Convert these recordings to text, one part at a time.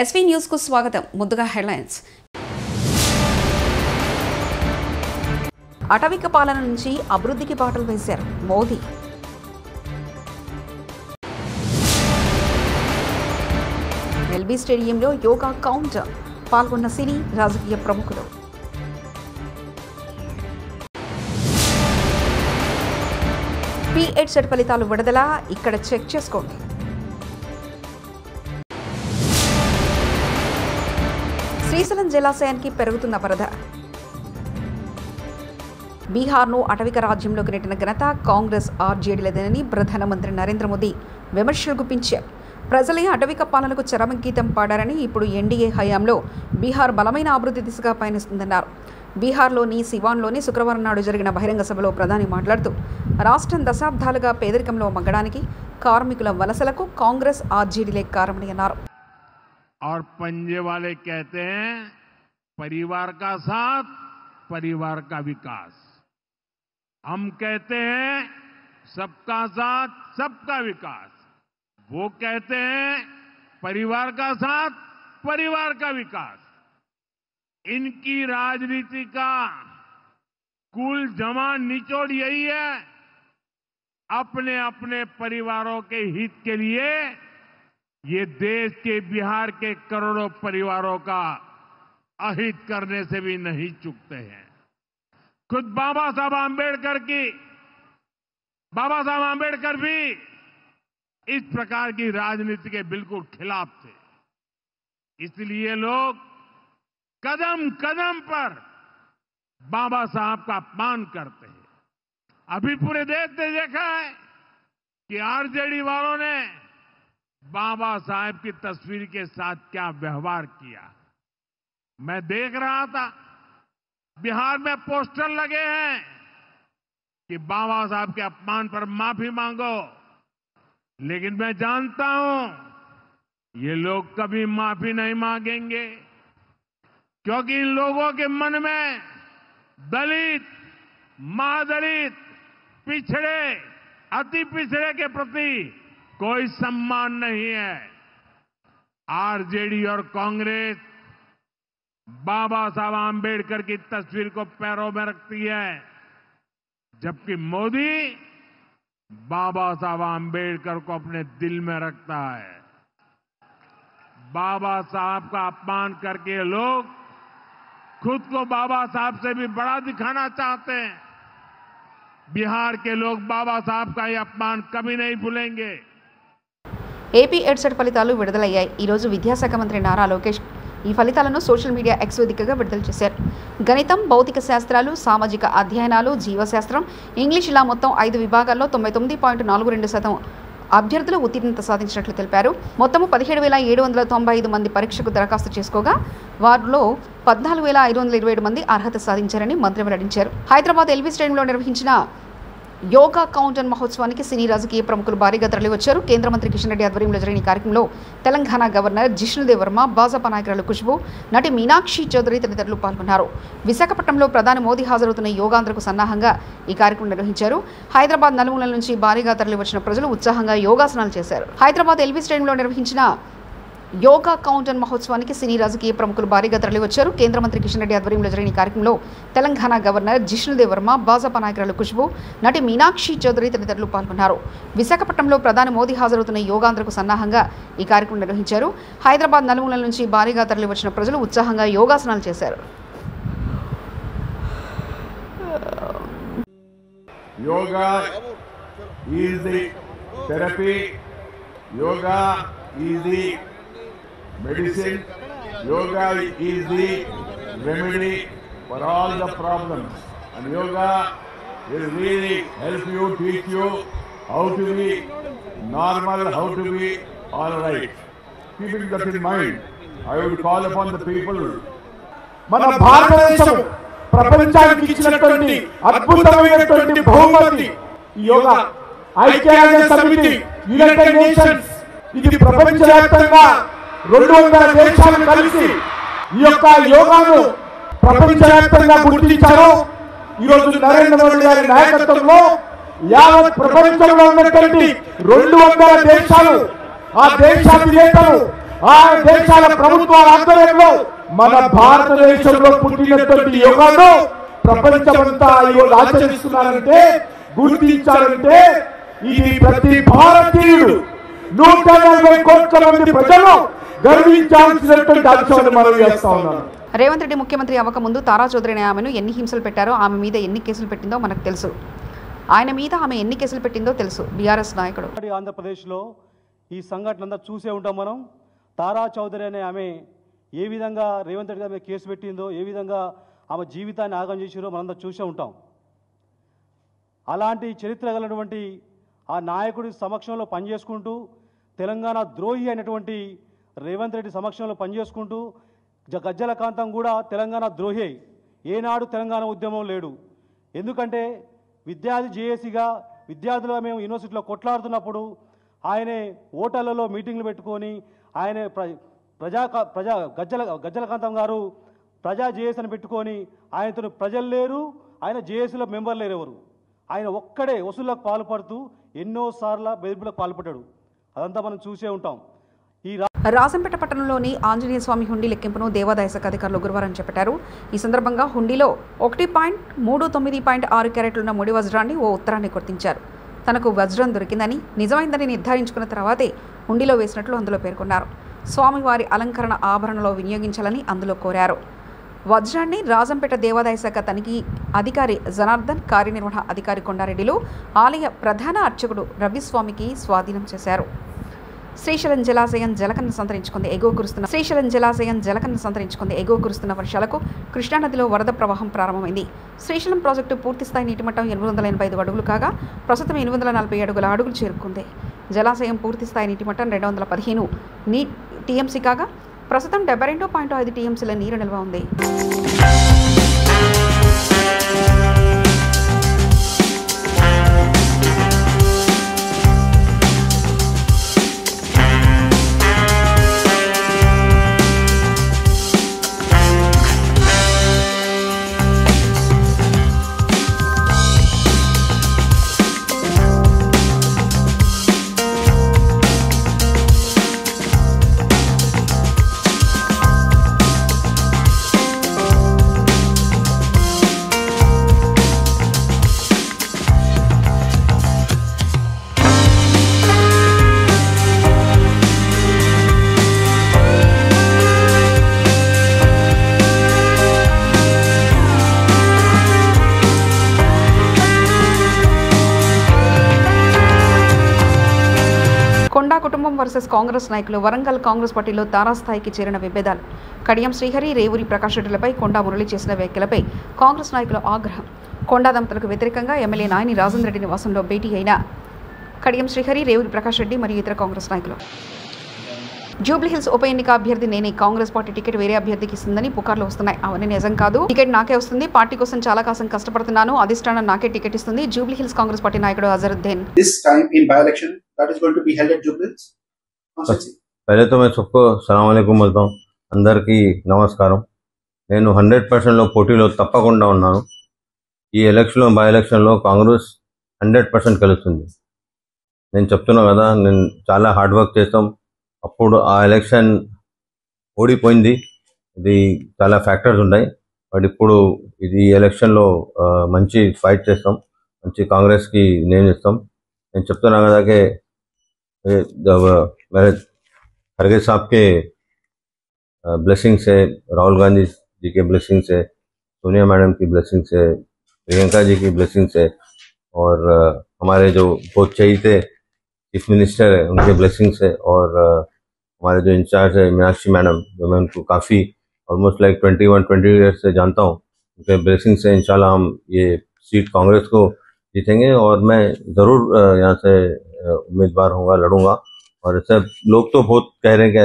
SV news కు స్వాగతం. ముందుగా హెడ్లైన్స్. అటవిక పాలన నుంచి అభివృద్ధికి బాటలు వేశారు మోదీ. ఎల్బీ స్టేడియంలో యోగా కౌంటర్, పాల్గొన్న సినీ రాజకీయ ప్రముఖులు. P.Ed సెట్ ఫలితాలు విడుదల, ఇక్కడ చెక్ చేసుకోండి. శ్రీశైలం జలాశయానికి పెరుగుతున్న వరద. బీహార్ను అటవిక రాజ్యంలోకి నెట్టిన ఘనత కాంగ్రెస్ ఆర్జేడీలదేనని ప్రధానమంత్రి నరేంద్ర మోదీ విమర్శలు గుప్పించారు. ప్రజలే అటవిక పాలనకు చరమగీతం పాడారని, ఇప్పుడు ఎన్డీఏ హయాంలో బీహార్ బలమైన అభివృద్ధి దిశగా పయనిస్తుందన్నారు. బీహార్లోని సివాన్లోని శుక్రవారం నాడు జరిగిన బహిరంగ సభలో ప్రధాని మాట్లాడుతూ, రాష్ట్రం దశాబ్దాలుగా పేదరికంలో మగ్గడానికి, కార్మికుల వలసలకు కాంగ్రెస్ ఆర్జేడీలే కారణమని అన్నారు. और पंजे वाले कहते हैं परिवार का साथ, परिवार का विकास. हम कहते हैं सबका साथ, सबका विकास. वो कहते हैं परिवार का साथ, परिवार का विकास. इनकी राजनीति का कुल जमा निचोड़ यही है, अपने अपने परिवारों के हित के लिए ये देश के बिहार के करोड़ों परिवारों का अहित करने से भी नहीं चूकते हैं. खुद बाबा साहब आंबेडकर भी इस प्रकार की राजनीति के बिल्कुल खिलाफ थे. इसलिए लोग कदम कदम पर बाबा साहब का अपमान करते हैं. अभी पूरे देश ने देखा है कि आरजेडी वालों ने बाबा साहब की तस्वीर के साथ क्या व्यवहार किया. मैं देख रहा था बिहार में पोस्टर लगे हैं कि बाबा साहब के अपमान पर माफी मांगो, लेकिन मैं जानता हूं ये लोग कभी माफी नहीं मांगेंगे, क्योंकि इन लोगों के मन में दलित, महादलित, पिछड़े, अति पिछड़े के प्रति कोई सम्मान नहीं है. आरजेडी और कांग्रेस बाबा साहब आंबेडकर की तस्वीर को पैरों में रखती है, जबकि मोदी बाबा साहब आंबेडकर को अपने दिल में रखता है. बाबा साहब का अपमान करके लोग खुद को बाबा साहब से भी बड़ा दिखाना चाहते हैं. बिहार के लोग बाबा साहब का ये अपमान कभी नहीं भूलेंगे. ఏపీ ఎడ్సెట్ ఫలితాలు విడుదలయ్యాయి. ఈరోజు విద్యాశాఖ మంత్రి నారా లోకేష్ ఈ ఫలితాలను సోషల్ మీడియా ఎక్స్ వేదికగా విడుదల చేశారు. గణితం, భౌతిక శాస్త్రాలు, సామాజిక అధ్యయనాలు, జీవశాస్త్రం, ఇంగ్లీష్ ఇలా మొత్తం 5 విభాగాల్లో 99.42% అభ్యర్థులు ఉత్తీర్ణత సాధించినట్లు తెలిపారు. మొత్తము 17,795 మంది పరీక్షకు దరఖాస్తు చేసుకోగా వారిలో 14,527 మంది అర్హత సాధించారని మంత్రి వెల్లడించారు. హైదరాబాద్ ఎల్బీ స్టేడియంలో నిర్వహించిన యోగా కౌంటర్ మహోత్సవానికి సినీ రాజకీయ ప్రముఖులు భారీగా తరలివచ్చారు. కేంద్ర మంత్రి కిషన్ రెడ్డి ఆధ్వర్యంలో జరిగిన ఈ కార్యక్రమంలో తెలంగాణ గవర్నర్ జిష్ణుదేవ్ వర్మ, భాజపా నాయకురాలు ఖుష్బూ, నటి మీనాక్షి చౌదరి తదితరులు పాల్గొన్నారు. విశాఖపట్నంలో ప్రధాని మోదీ హాజరవుతున్న యోగాంధ్రకు సన్నాహంగా ఈ కార్యక్రమం నిర్వహించారు. హైదరాబాద్ నలుమూలల నుంచి భారీగా తరలివచ్చిన ప్రజలు ఉత్సాహంగా యోగాసనాలు చేశారు. హైదరాబాద్ ఎల్బీ స్టేడియంలో నిర్వహించిన యోగా కౌంటర్ మహోత్సవానికి సినీ రాజకీయ ప్రముఖులు భారీగా తరలివచ్చారు. కేంద్ర మంత్రి కిషన్ రెడ్డి ఆధ్వర్యంలో జరిగిన ఈ కార్యక్రమంలో తెలంగాణ గవర్నర్ జిష్ణుదేవ్ వర్మ, భాజపా నాయకురాలు ఖుష్బూ, నటి మీనాక్షి చౌదరి తదితరులు పాల్గొన్నారు. విశాఖపట్నంలో ప్రధాని మోదీ హాజరవుతున్న యోగాంధ్రకు సన్నాహంగా ఈ కార్యక్రమం నిర్వహించారు. హైదరాబాద్ నలుమూలల నుంచి భారీగా తరలివచ్చిన ప్రజలు ఉత్సాహంగా యోగాసనాలు చేశారు. Yoga is the therapy. Yoga is the medicine. Yoga is the remedy for all the problems. And yoga will really help you, teach you how to be normal, how to be all right. Keeping that in mind, I will call upon the people. మన భారతదేశం ప్రపంచానికి ఇచ్చినటువంటి అద్భుతమైనటువంటి బహుమతి యోగా. ఐక్యరాజ్య సమితి, United nations, ఇది ప్రపంచవ్యాప్తంగా 200 దేశాలు కలిసి ఈ యొక్క యోగాను ప్రపంచవ్యాప్తంగా గుర్తించారు. ఈరోజు నరేంద్ర మోడీ గారి నాయకత్వంలో యావత్ ప్రపంచంలో ఉన్నటువంటి 200 దేశాలు, ఆ దేశాధినేతలు, ఆ దేశాల ప్రభుత్వాల ఆధ్వర్యంలో మన భారతదేశంలో పుట్టినటువంటి యోగాను ప్రపంచమంతా ఈరోజు ఆచరిస్తున్నారంటే, గుర్తించారంటే ఇది ప్రతి భారతీయుడు 140 కోట్ల మంది ప్రజలు గర్వించాల్సినటువంటి అంశాన్ని మనం చేస్తా ఉన్నాం. రేవంత్ రెడ్డి ముఖ్యమంత్రి అవ్వకముందు తారా చౌదరి అనే ఆమెను ఎన్ని హింసలు పెట్టారో, ఆమె మీద ఎన్ని కేసులు పెట్టిందో మనకు తెలుసు. ఆయన మీద ఆమె ఎన్ని కేసులు పెట్టిందో తెలుసు. బీఆర్ఎస్ నాయకుడు. ఆంధ్రప్రదేశ్లో ఈ సంఘటనంతా చూసే ఉంటాం మనం. తారా చౌదరి అనే ఆమె ఏ విధంగా రేవంత్ రెడ్డి గారి మీద కేసు పెట్టిందో, ఏ విధంగా ఆమె జీవితాన్ని ఆగం చేసిరో మనంతా చూసే ఉంటాం. అలాంటి చరిత్ర కలిగినటువంటి ఆ నాయకుడి సమక్షంలో పనిచేసుకుంటూ, తెలంగాణ ద్రోహి అయినటువంటి రేవంత్ రెడ్డి సమక్షంలో పనిచేసుకుంటూ, గజ్జల కాంతం కూడా తెలంగాణ ద్రోహి. ఏనాడు తెలంగాణ ఉద్యమం లేడు. ఎందుకంటే విద్యార్థి జేఏసీగా విద్యార్థులుగా మేము యూనివర్సిటీలో కొట్లాడుతున్నప్పుడు ఆయనే ఓటర్లలో మీటింగ్లు పెట్టుకొని ఆయన గజ్జల కాంతం గారు ప్రజా జేఏసీ అని పెట్టుకొని ఆయనతో ప్రజలు లేరు, ఆయన జేఏసీలో మెంబర్ లేరు ఎవరు. ఆయన ఒక్కడే వసూళ్లకు పాల్పడుతూ ఎన్నోసార్లు బెదిరింపులకు పాల్పడ్డాడు. అదంతా మనం చూసే ఉంటాం. రాజంపేట పట్టణంలోని ఆంజనేయ స్వామి హుండీ లెక్కింపును దేవాదాయ శాఖ అధికారులు గురువారం చేపట్టారు. ఈ సందర్భంగా హుండీలో 1.39.6 క్యారెట్లున్న ముడి వజ్రాన్ని ఓ ఉత్తరాన్ని గుర్తించారు. తనకు వజ్రం దొరికిందని, నిజమైందని నిర్ధారించుకున్న తర్వాతే హుండీలో వేసినట్లు అందులో పేర్కొన్నారు. స్వామివారి అలంకరణ ఆభరణలో వినియోగించాలని అందులో కోరారు. వజ్రాన్ని రాజంపేట దేవాదాయ శాఖ తనిఖీ అధికారి జనార్దన్, కార్యనిర్వహణ అధికారి కొండారెడ్డిలు ఆలయ ప్రధాన అర్చకుడు రవిస్వామికి స్వాధీనం చేశారు. శ్రీశైలం జలాశయం జలకన్ను సంతరించుకుంది. ఎగువ కురుస్తున్న వర్షాలకు కృష్ణానదిలో వరద ప్రవాహం ప్రారంభమైంది. శ్రీశైలం ప్రాజెక్టు పూర్తిస్థాయి నీటిమట్టం 885 అడుగులు కాగా ప్రస్తుతం 840 అడుగులు చేరుకుంది. జలాశయం పూర్తిస్థాయి నీటిమట్టం 215 టీఎంసీ కాగా ప్రస్తుతం 72.5 టీఎంసీల నీరు నిల్వ ఉంది. కొండా కుటుంబం వర్సెస్ కాంగ్రెస్ నాయకులు. వరంగల్ కాంగ్రెస్ పార్టీలో తారాస్థాయికి చేరిన విభేదాలు. కడియం శ్రీహరి, రేవూరి ప్రకాష్ రెడ్డిలపై కొండా మురళి చేసిన వ్యాఖ్యలపై కాంగ్రెస్ నాయకుల ఆగ్రహం. కొండా దంపతులకు వ్యతిరేకంగా ఎమ్మెల్యే నాయని రాజేంద్ర రెడ్డి నివాసంలో భేటీ అయిన కడియం శ్రీహరి, రేవూరి ప్రకాష్ రెడ్డి మరియు ఇతర కాంగ్రెస్ నాయకులు. జూబ్లీహిల్స్ ఉప ఎన్నిక అభ్యర్థి నేనే, కాంగ్రెస్ పార్టీ టికెట్ వేరే అభ్యర్థికి ఇస్తుందని పుకార్లు వస్తున్నాయి. అవన్నీ నిజం కాదు. టికెట్ నాకే వస్తుంది. పార్టీ కోసం చాలా కాసం కష్టపడుతున్నాను. అధిష్టానం నాకే టికెట్ ఇస్తుంది. జూబ్లీహిల్స్ కాంగ్రెస్ పార్టీ నాయకుడు అజరుద్దీన్. पहले तो मैं सबको सलाम अलैकुम बोलता हूँ. అందరికీ నమస్కారం. నేను 100% పోటీలో తప్పకుండా ఉన్నాను. ఈ ఎలక్షన్లో, బై ఎలక్షన్లో కాంగ్రెస్ 100% గెలుస్తుంది. నేను చెప్తున్నా కదా, నేను చాలా హార్డ్ వర్క్ చేస్తాం. అప్పుడు ఆ ఎలక్షన్ ఓడిపోయింది. ఇది చాలా ఫ్యాక్టర్స్ ఉన్నాయి. బట్ ఇప్పుడు ఇది ఎలక్షన్లో మంచి ఫైట్ చేస్తాం. మంచి కాంగ్రెస్కి నేను ఇస్తాం. నేను చెప్తున్నా కదా मेरे खड़गे साहब के ब्लेसिंग से, राहुल गांधी जी के ब्लेसिंग से, सोनिया मैडम की ब्लेसिंग से, प्रियंका जी की ब्लेसिंग से, और हमारे जो बहुत चाहिए चीफ मिनिस्टर है उनके ब्लेसिंग से, और हमारे जो इंचार्ज है मीनाक्षी मैडम, जो मैं उनको काफ़ी ऑलमोस्ट लाइक 21-20 ईयर्स से जानता हूँ, उनके ब्लेसिंग से इंशाल्लाह हम ये सीट कांग्रेस को जीतेंगे. और मैं ज़रूर यहाँ से उम्मीदवार होगा, लड़ूंगा. और सब लोग तो बहुत कह रहे हैं कि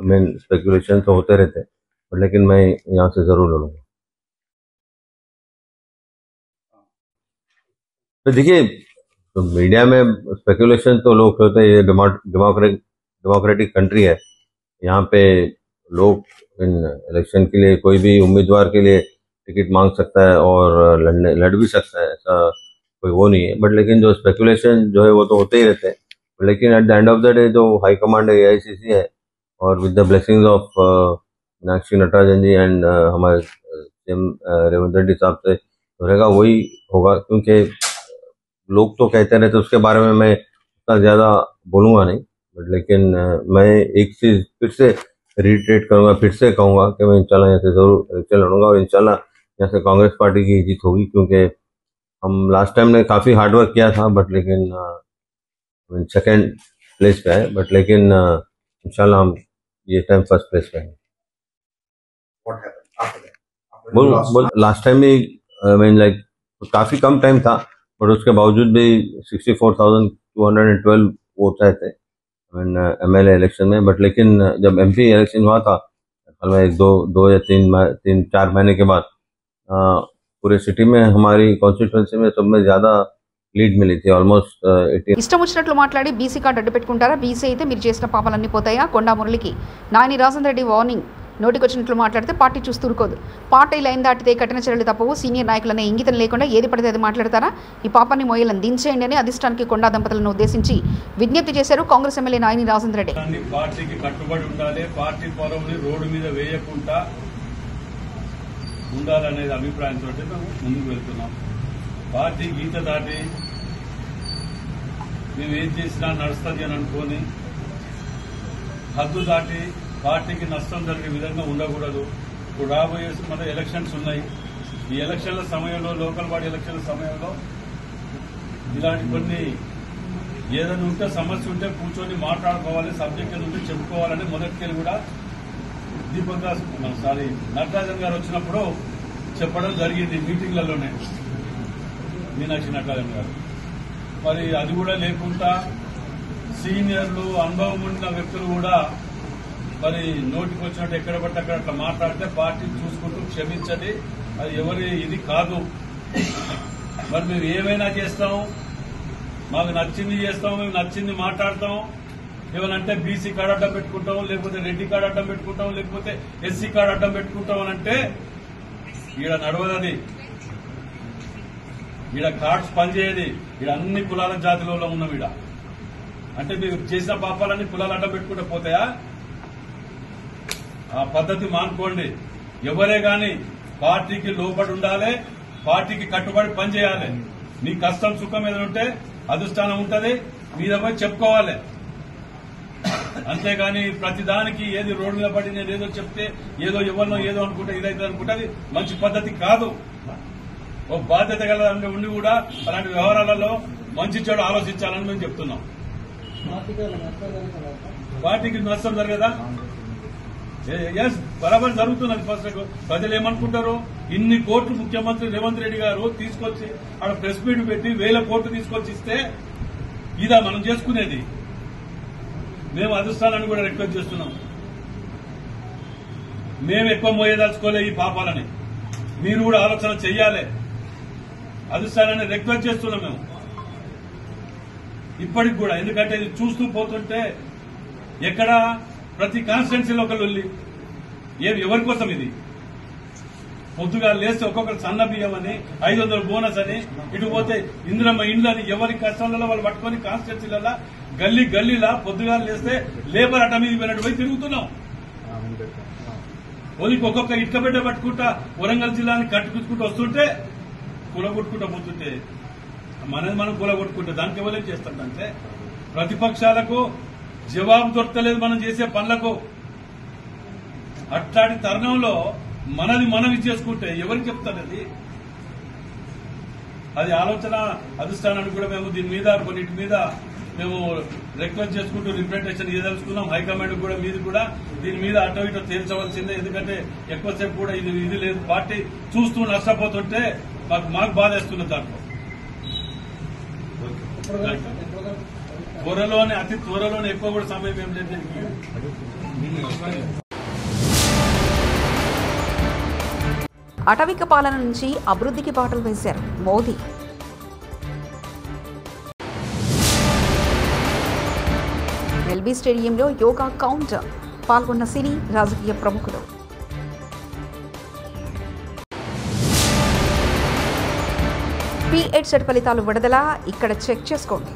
मेन स्पेकुलेशन तो होते रहते हैं, लेकिन मैं यहाँ से ज़रूर लड़ूंगा. तो देखिए, तो मीडिया में स्पेकुलेशन तो लोग होते हैं. ये डेमोक्रेटिक कंट्री है. यहाँ पे लोग इन इलेक्शन के लिए कोई भी उम्मीदवार के लिए टिकट मांग सकता है और लड़ भी सकता है. ऐसा कोई वो नहीं है. बट लेकिन जो स्पेकुलेशन जो है वो तो होते ही रहते हैं. लेकिन at the end of the day जो हाई कमांड AICC है और with the blessings of Meenakshi Natarajan ji and हमारे सीएम रेवंत रेड्डी साहब से तो रहेगा वही होगा, क्योंकि लोग तो कहते रहते उसके बारे में मैं उतना ज़्यादा बोलूँगा नहीं, बट लेकिन मैं एक चीज़ फिर से रिट्रेट करूँगा, फिर से कहूँगा कि मैं इंशाल्लाह यहाँ से ज़रूर इलेक्शन लड़ूंगा और इंशाल्लाह यहाँ से कांग्रेस पार्टी की जीत होगी, क्योंकि हम लास्ट टाइम ने काफ़ी हार्डवर्क किया था, बट लेकिन सेकेंड प्लेस पे है, बट लेकिन इंशाल्लाह हम ये टाइम फर्स्ट प्लेस पे हैं। बोल लास्ट टाइम भी मीन लाइक काफ़ी कम टाइम था, बट उसके बावजूद भी 64,212 वोट आए थे MLA इलेक्शन में, बट लेकिन जब MP इलेक्शन हुआ था एक दो या तीन चार महीने के बाद पूरे सिटी में हमारी कॉन्स्टिट्यूएंसी में सब में ज़्यादा లీడ్ మిలింది ఆల్మోస్ట్ 18. ఇష్టం వచ్చినట్లు మాట్లాడి బీసీ కార్డు అడ్డు పెట్టుకుంటారా? బీసీ అయితే మీరు చేసిన పాపాలన్నీ పోతాయా? కొండా మురళికి నాయని రాజన్ రెడ్డి వార్నింగ్. నోటికొచ్చినట్లు మాట్లాడితే పార్టీ చూస్తూ ఊరుకోదు. పార్టీ లైన్ దాటితే కఠిన చర్యలు తప్పవు. సీనియర్ నాయకులనే ఇంగితం లేకుండా ఏది పడితే అది మాట్లాడతారా? ఈ పాపాన్ని మోయలను దించేయండి అని అధిష్టానికి కొండా దంపతులను ఉద్దేశించి విజ్ఞప్తి చేశారు కాంగ్రెస్ ఎమ్మెల్యే నాయని రాజన్ రెడ్డి. పార్టీకి కట్టుబడి ఉండాలి, పార్టీ పరువుని రోడ్డు మీద వేయకుండా ఉండాలనేది అభిప్రాయంతో మేము ముందుకు వెళ్తున్నాం. పార్టీ గీత దాటి మేము ఏం చేసినా నడుస్తుంది అని అనుకోని హద్దు దాటి పార్టీకి నష్టం జరిగే విధంగా ఉండకూడదు. ఇప్పుడు రాబోయే మన ఎలక్షన్స్ ఉన్నాయి. ఈ ఎలక్షన్ల సమయంలో, లోకల్ బాడీ ఎలక్షన్ల సమయంలో ఇలాంటి కొన్ని ఏదైనా ఉంటే సమస్య ఉంటే కూర్చొని మాట్లాడుకోవాలి, సబ్జెక్ట్ ఉంటే చెప్పుకోవాలని మొదటికెళ్ళి కూడా దీపక్ దాస్ నటరాజన్ గారు వచ్చినప్పుడు చెప్పడం జరిగింది మీటింగ్లలోనే, మీనాక్షి నటరాజన్ గారు. మరి అది కూడా లేకుండా సీనియర్లు, అనుభవం ఉన్న వ్యక్తులు కూడా మరి నోటికి వచ్చినట్టు ఎక్కడ పట్టి అక్కడ అట్లా మాట్లాడితే పార్టీ చూసుకుంటూ క్షమించండి, అది ఎవరి ఇది కాదు. మరి మేము ఏమైనా చేస్తాం, మాకు నచ్చింది చేస్తాం, మేము నచ్చింది మాట్లాడతాం. ఏమనంటే బీసీ కార్డు అడ్డం పెట్టుకుంటాం, లేకపోతే రెడ్డి కార్డు అడ్డం పెట్టుకుంటాం, లేకపోతే SC కార్డు అడ్డం పెట్టుకుంటాం అని అంటే ఈడ నడవదది. ఈడ కార్డ్స్ పనిచేయది. ఈడ అన్ని కులాల జాతిలో ఉన్నాం. ఈడ అంటే మీరు చేసిన పాపాలన్నీ కులాలు అడ్డం పెట్టుకుంటూ పోతాయా? ఆ పద్ధతి మానుకోండి. ఎవరే గాని పార్టీకి లోబడి ఉండాలి, పార్టీకి కట్టుబడి పనిచేయాలి. మీ కష్టం సుఖం ఏదైనా ఉంటే అధిష్టానం ఉంటది, మీద పోయి చెప్పుకోవాలి. అంతేగాని ప్రతిదానికి ఏది రోడ్డు మీద పడి నేను ఏదో చెప్తే ఏదో ఎవరినో ఏదో అనుకుంటే ఇదైతే అనుకుంటే అది మంచి పద్ధతి కాదు. ఓ బాధ్యత గల ఉండి కూడా అలాంటి వ్యవహారాలలో మంచి చెడు ఆలోచించాలని మేము చెప్తున్నాం. పార్టీకి నష్టం జరగదా? ఎస్, బరాబర్ జరుగుతున్నది. ఫస్ట్ ప్రజలు ఏమనుకుంటారు, ఇన్ని కోట్లు ముఖ్యమంత్రి రేవంత్ రెడ్డి గారు తీసుకొచ్చి ఆడ ప్రెస్ మీట్ పెట్టి 1000 కోట్లు తీసుకొచ్చి ఇస్తే ఇదా మనం చేసుకునేది? మేము అధిష్టానాన్ని కూడా రిక్వెస్ట్ చేస్తున్నాం, మేము ఎక్కువ మోయదలుచుకోలే ఈ పాపాలని, మీరు కూడా ఆలోచన చెయ్యాలి. అధిష్టానాన్ని రిక్వెస్ట్ చేస్తున్నాం మేము ఇప్పటికి కూడా. ఎందుకంటే ఇది చూస్తూ పోతుంటే ఎక్కడ ప్రతి కాన్స్టిట్యున్సీలో ఒక లొల్లి. ఎవరి కోసం ఇది? పొద్దుగా లేస్తే ఒక్కొక్కరు సన్న బియ్యం అని, 500 బోనస్ అని, ఇటు పోతే ఇంద్రమ్మ ఇండ్లని ఎవరి కష్టాలలో వాళ్ళు పట్టుకొని కాన్స్టిట్యున్సీలలో గల్లీ గల్లీలా పొద్దుగా లేస్తే లేబర్ అడ్డ మీద పోయినట్టు పోయి తిరుగుతున్నాం. ఒలికి ఒక్కొక్క ఇటుక బిడ్డ పట్టుకుంటా వరంగల్ జిల్లాని కట్టుకుంటూ వస్తుంటే కూలగొట్టుకుంటూ పోతుంటే మనది మనం కూలగొట్టుకుంటే దానికి ఎవరేం చేస్తాడంటే ప్రతిపక్షాలకు జవాబు దొరకలేదు మనం చేసే పనులకు. అట్లాంటి తరుణంలో మనది మనం ఇచ్చేసుకుంటే ఎవరికి చెప్తారు? అది ఆలోచన అధిష్టానానికి కూడా మేము దీని మీద కొన్నిటి మీద మేము రిక్వెస్ట్ చేసుకుంటూ రిప్రజెంటేషన్ ఇవ్వదలుచుకున్నాం. హైకమాండ్ కూడా మీరు కూడా దీని మీద అటో ఇటో తేల్చవలసిందే. ఎందుకంటే ఎక్కువసేపు కూడా ఇది లేదు. పార్టీ చూస్తూ నష్టపోతుంటే మాకు బాధేస్తుంది. దాంట్లో త్వరలోనే, అతి త్వరలోనే, ఎక్కువ కూడా సమయం ఏం లేదు. అటవిక పాలన నుంచి అభివృద్ధికి బాటలు వేశారు మోదీ. ఎల్బీ స్టేడియంలో యోగా కౌంటర్, పాల్గొన్న సినీ రాజకీయ ప్రముఖులు. P8 సెట్ ఫలితాలు విడుదల, ఇక్కడ చెక్ చేసుకోండి.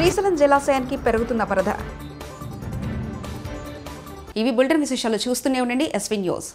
శ్రీశైలం జలాశయానికి పెరుగుతున్న వరద. ఇవి బులెటిన్ విశేషాలు. చూస్తూనే ఉండండి ఎస్వీ న్యూస్.